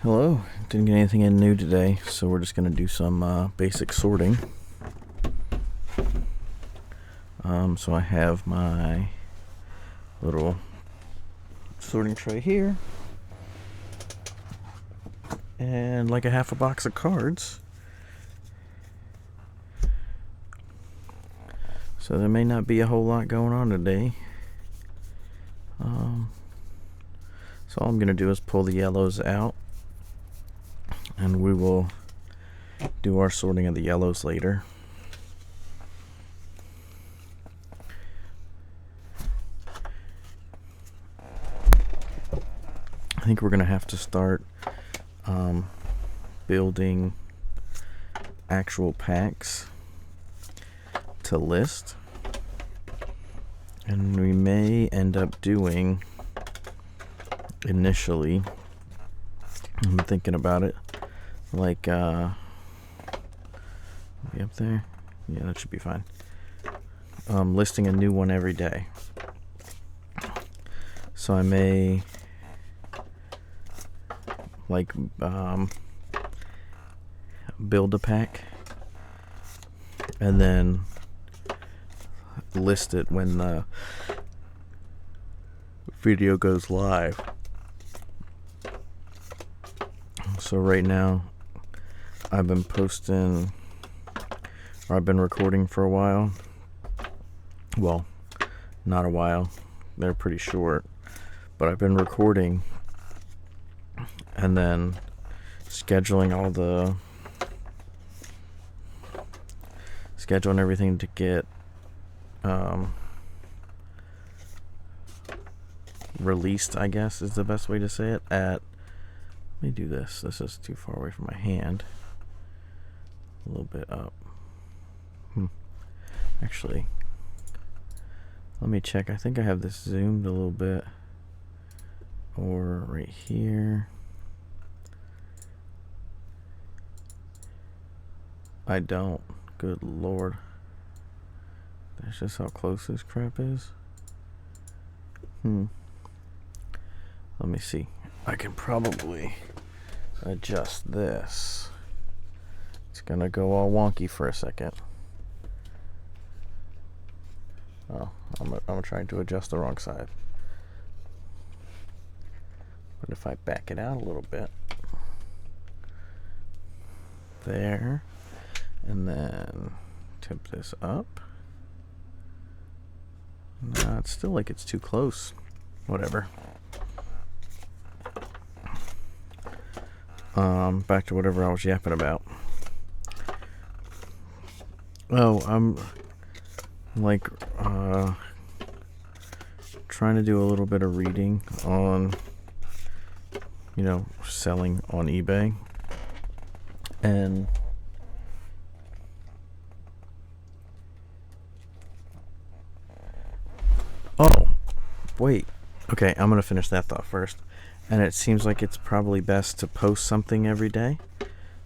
Hello, didn't get anything in new today, so we're just going to do some basic sorting. So I have my little sorting tray here, and like a half a box of cards. So there may not be a whole lot going on today. So all I'm going to do is pull the yellows out, and we will do our sorting of the yellows later. I think we're going to have to start building actual packs to list, and we may end up doing initially, I'm thinking about it, like be up there, yeah, that should be fine. Listing a new one every day, so I may build a pack and then list it when the video goes live. So right now I've been posting, or I've been recording for a while. Well, not a while, they're pretty short, but I've been recording and then scheduling everything to get released, I guess is the best way to say it. Let me do this. This is too far away from my hand. A little bit up. Actually, let me check. I think I have this zoomed a little bit. Or right here. I don't. Good lord. That's just how close this crap is. Let me see. I can probably adjust this. It's gonna go all wonky for a second. Oh, I'm trying to adjust the wrong side. But if I back it out a little bit, there, and then tip this up. Nah, it's still like it's too close. Whatever. Back to whatever I was yapping about. Oh, I'm like trying to do a little bit of reading on, selling on eBay. And oh, wait. Okay, I'm going to finish that thought first. And it seems like it's probably best to post something every day.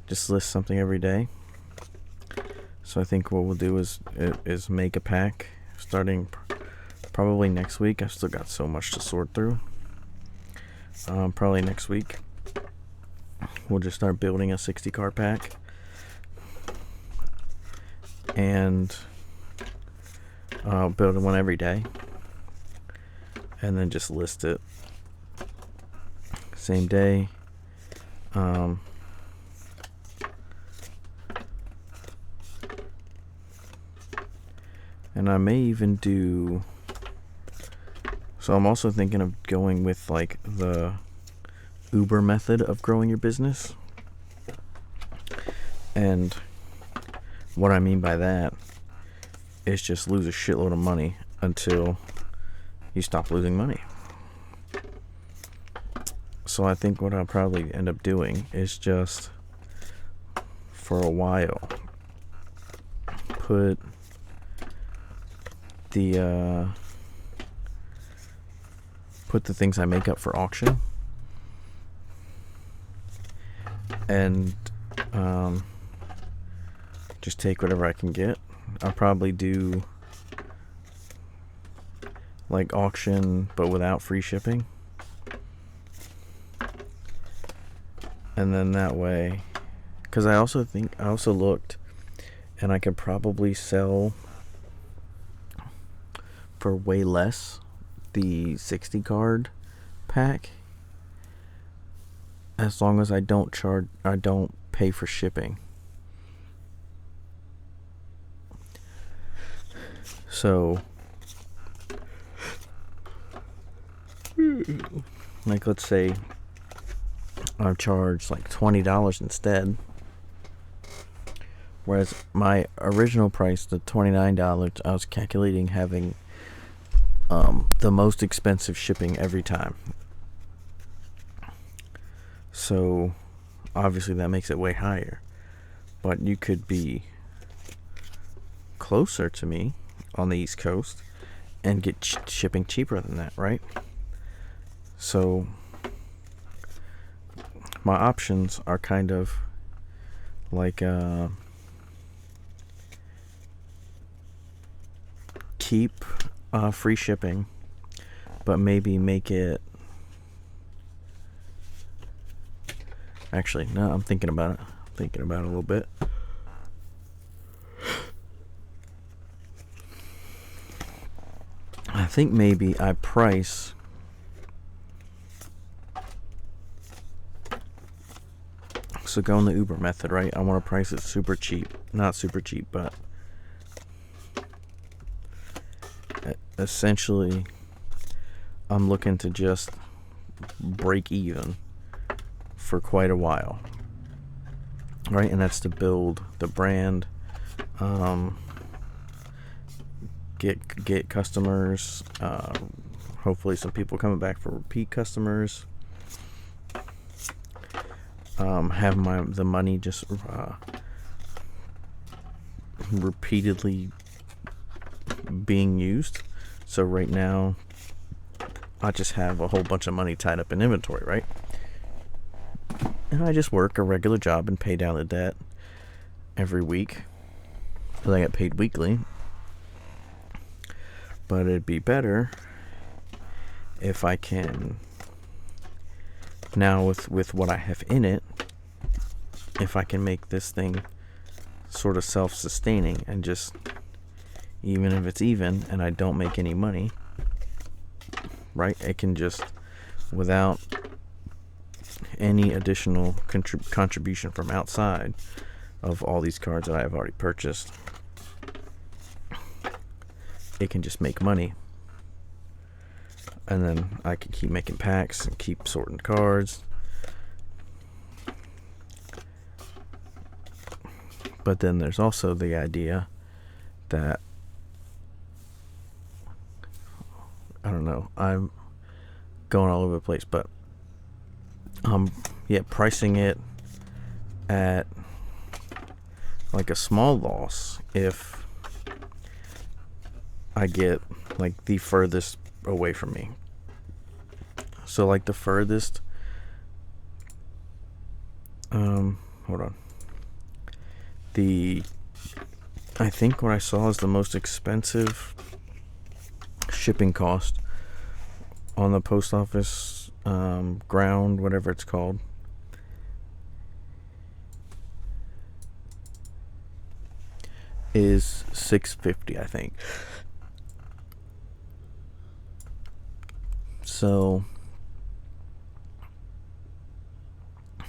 Just list something every day. So I think what we'll do is make a pack starting probably next week. I've still got so much to sort through. Probably next week we'll just start building a 60 card pack and build one every day, and then just list it same day. And I may even do, so I'm also thinking of going with like the Uber method of growing your business. And what I mean by that is just lose a shitload of money until you stop losing money. So I think what I'll probably end up doing is just for a while put the things I make up for auction, and just take whatever I can get. I'll probably do like auction but without free shipping. And then that way, because I also looked, and I could probably sell for way less the 60 card pack, as long as I don't pay for shipping. So, like, let's say I charge like $20 instead, whereas my original price, the $29, I was calculating having the most expensive shipping every time. So obviously that makes it way higher, but you could be closer to me on the East Coast and get shipping cheaper than that, right? So my options are kind of like keep free shipping, but maybe make it, actually no, I'm thinking about it a little bit. I think maybe I price so going the Uber method, right? I want to price it super cheap. Not super cheap, but essentially I'm looking to just break even for quite a while, right? And that's to build the brand, get customers, hopefully some people coming back for repeat customers, have the money just repeatedly being used. So right now I just have a whole bunch of money tied up in inventory, right? And I just work a regular job and pay down the debt every week, because I get paid weekly. But it'd be better if I can, now with what I have in it, if I can make this thing sort of self-sustaining, and just, even if it's even and I don't make any money, right, it can just, without any additional contribution from outside of all these cards that I have already purchased, it can just make money. And then I can keep making packs and keep sorting cards. But then there's also the idea that, I don't know, I'm going all over the place, but pricing it at like a small loss if I get like the furthest away from me. So like the furthest, hold on, I think what I saw is the most expensive shipping cost on the post office ground, whatever it's called, is $6.50, I think. So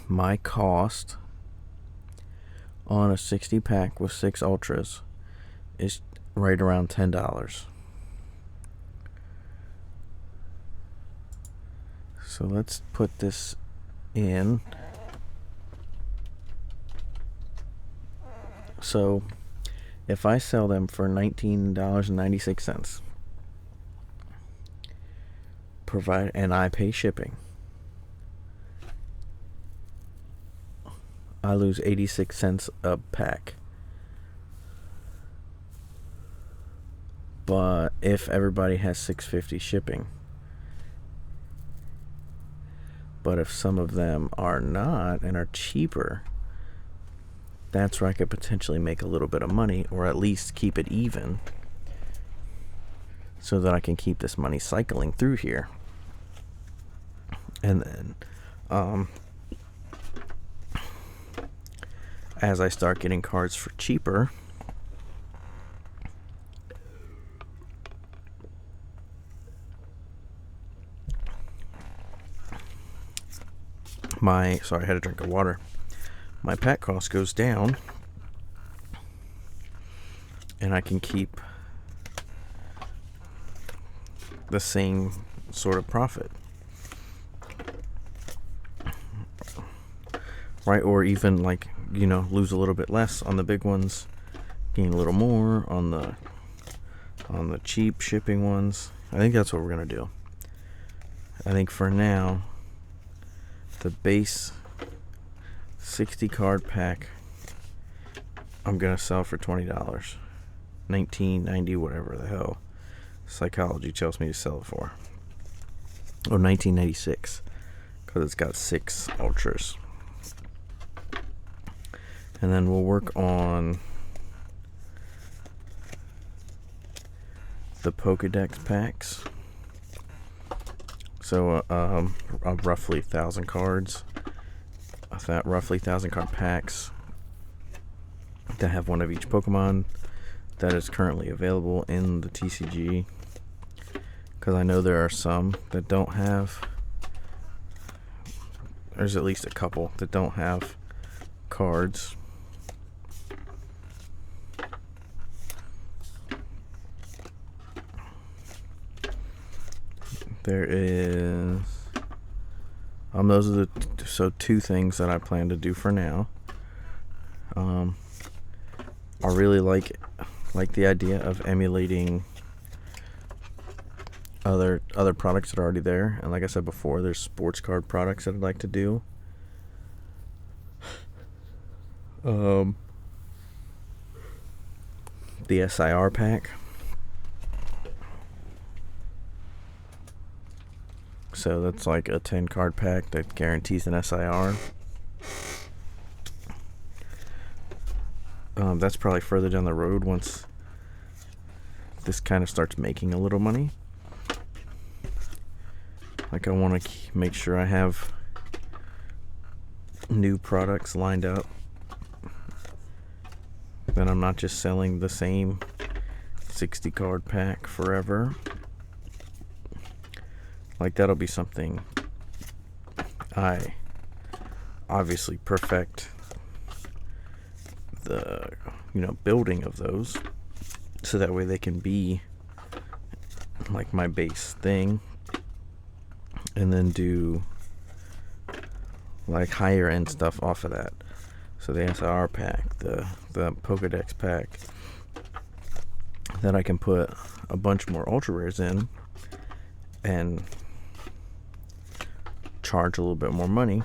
my cost on a 60 pack with 6 ultras is right around $10. So let's put this in. So if I sell them for $19.96, and I pay shipping, I lose 86 cents a pack. But if everybody has $6.50 shipping, but if some of them are not and are cheaper, that's where I could potentially make a little bit of money, or at least keep it even, so that I can keep this money cycling through here. And then as I start getting cards for cheaper, sorry, I had a drink of water. My pack cost goes down, and I can keep the same sort of profit, right? Or even, like, you know, lose a little bit less on the big ones, gain a little more on the cheap shipping ones. I think that's what we're gonna do. I think for now, the base 60 card pack I'm gonna sell for $20, $19.90, whatever the hell psychology tells me to sell it for, or $19.96, because it's got 6 ultras. And then we'll work on the Pokedex packs. So roughly 1,000 cards. Roughly 1,000 card packs that have one of each Pokemon that is currently available in the TCG. Because I know there are some that don't have. There's at least a couple that don't have cards. There is those are the 2 things that I plan to do for now. I really like the idea of emulating other products that are already there, and like I said before, there's sports card products that I'd like to do. The SIR pack. So that's like a 10 card pack that guarantees an SIR. That's probably further down the road once this kind of starts making a little money. Like, I want to make sure I have new products lined up, that I'm not just selling the same 60 card pack forever. Like, that'll be something I obviously perfect the, building of those, so that way they can be like my base thing, and then do like higher end stuff off of that. So the SR pack, the Pokedex pack, that I can put a bunch more ultra rares in and charge a little bit more money.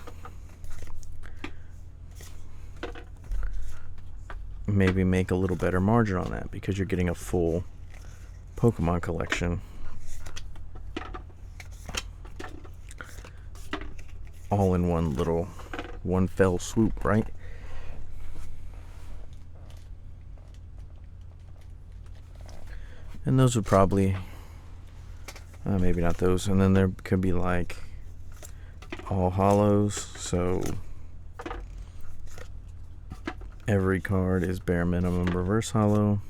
Maybe make a little better margin on that, because you're getting a full Pokemon collection all in one fell swoop, right? And those would probably maybe not those. And then there could be like all hollows, so every card is bare minimum reverse hollow.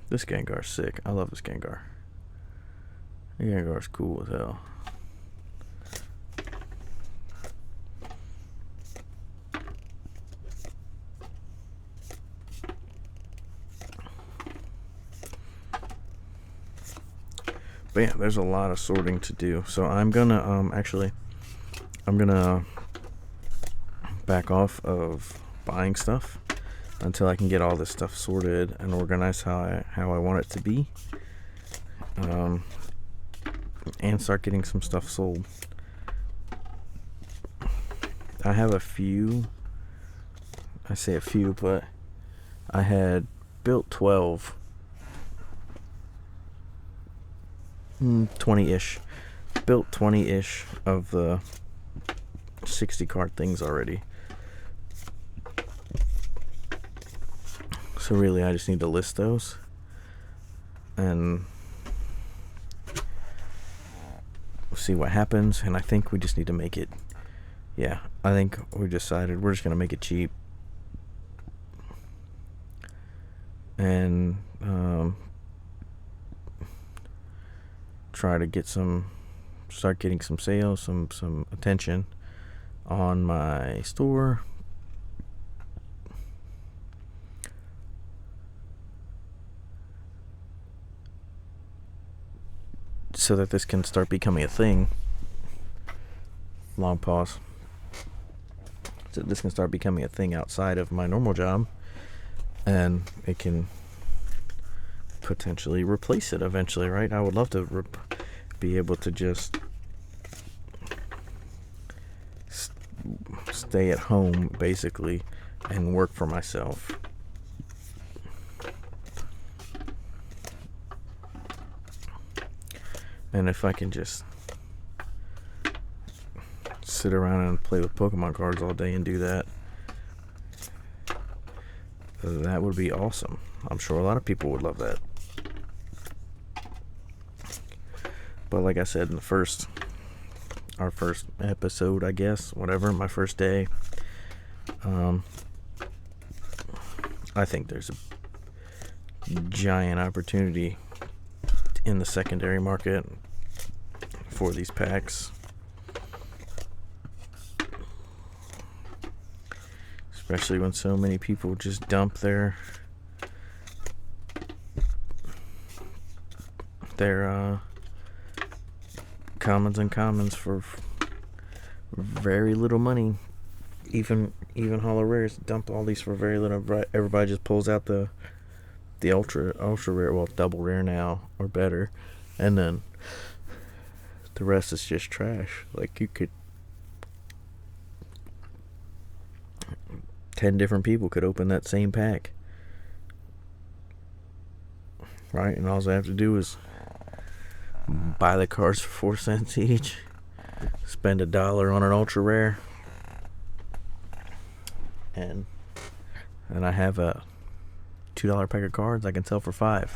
This Gengar's sick. I love this Gengar. The Gengar's cool as hell. But yeah, there's a lot of sorting to do. So I'm gonna I'm gonna back off of buying stuff until I can get all this stuff sorted and organized how I want it to be, and start getting some stuff sold. I have a few. I say a few, but I had built 20-ish. Built 20-ish of the 60 card things already. So really, I just need to list those and see what happens. And I think we just need to make it. Yeah, I think we decided we're just gonna make it cheap. And try to start getting some sales, some attention on my store. So that this can start becoming a thing. Long pause. So this can start becoming a thing outside of my normal job, and it can potentially replace it eventually, right? I would love to be able to just stay at home basically and work for myself. And if I can just sit around and play with Pokemon cards all day and do that, that would be awesome. I'm sure a lot of people would love that. But like I said in our first episode, I guess, whatever, my first day, I think there's a giant opportunity in the secondary market for these packs. Especially when so many people just dump their commons for very little money. Even holo rares, dump all these for very little. Everybody just pulls out the ultra rare, well, double rare now or better, and then the rest is just trash. Like, you could 10 different people could open that same pack, right? And all I have to do is buy the cards for 4 cents each, spend $1 on an ultra rare, and I have a $2 pack of cards I can sell for $5.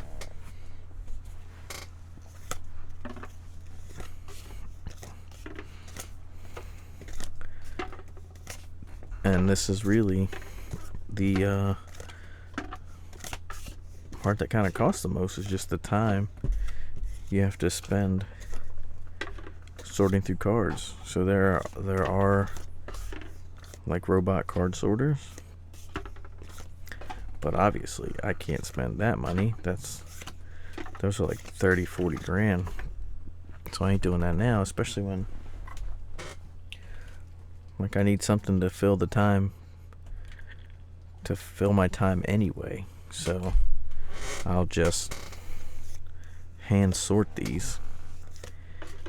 And this is really the part that kind of costs the most, is just the time you have to spend sorting through cards. So there are like robot card sorters, but obviously I can't spend that money. Those are like 30-40 grand, so I ain't doing that now, especially when, like, I need something to fill my time anyway. So I'll just hand sort these,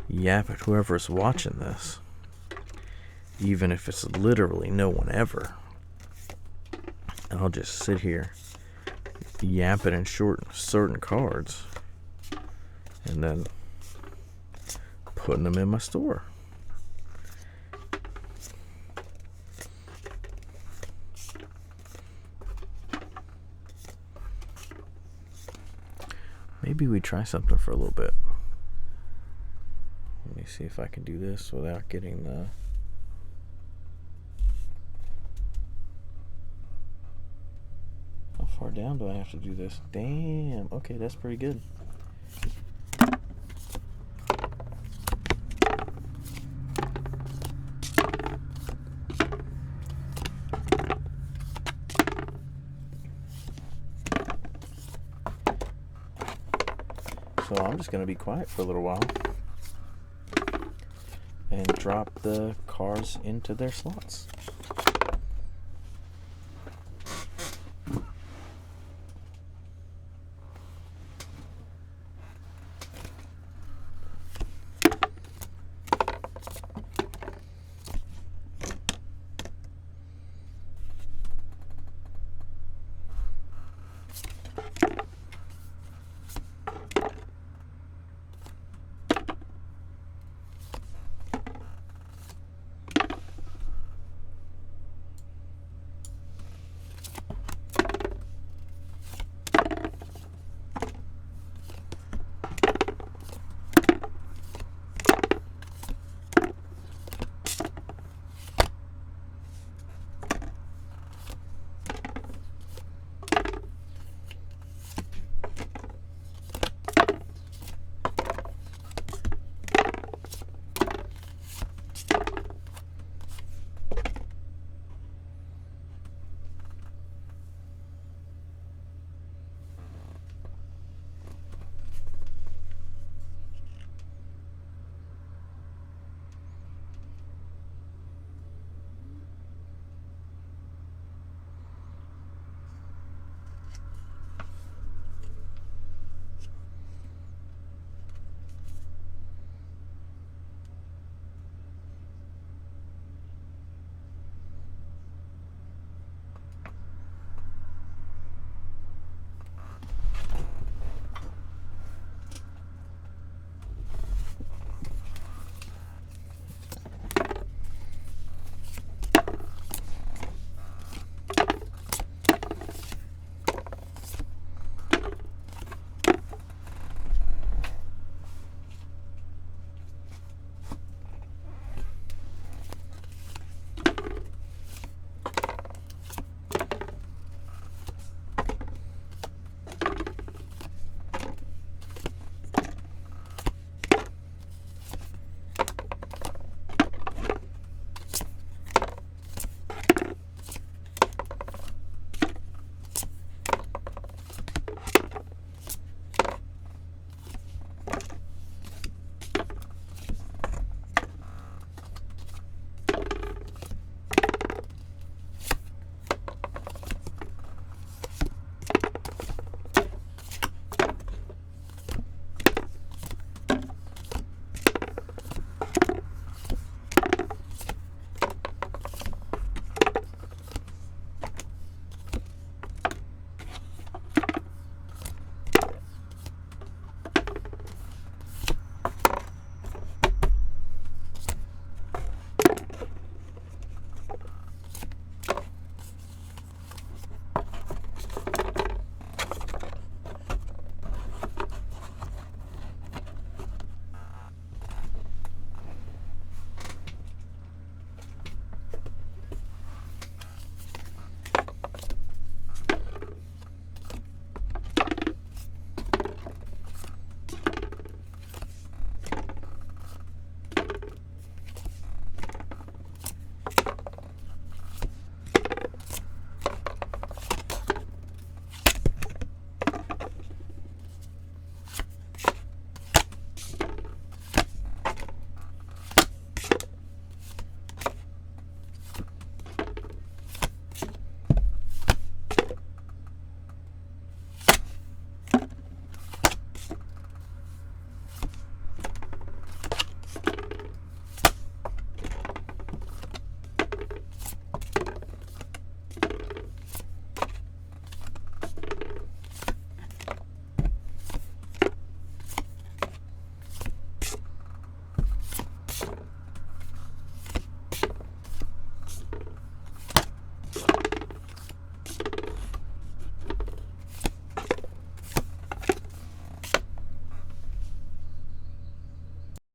yap at whoever's watching this, even if it's literally no one ever. And I'll just sit here yapping and sorting cards, and then putting them in my store. Maybe we try something for a little bit. Let me see if I can do this without getting the... How far down do I have to do this? Damn. Okay, that's pretty good. So I'm just going to be quiet for a little while and drop the cards into their slots.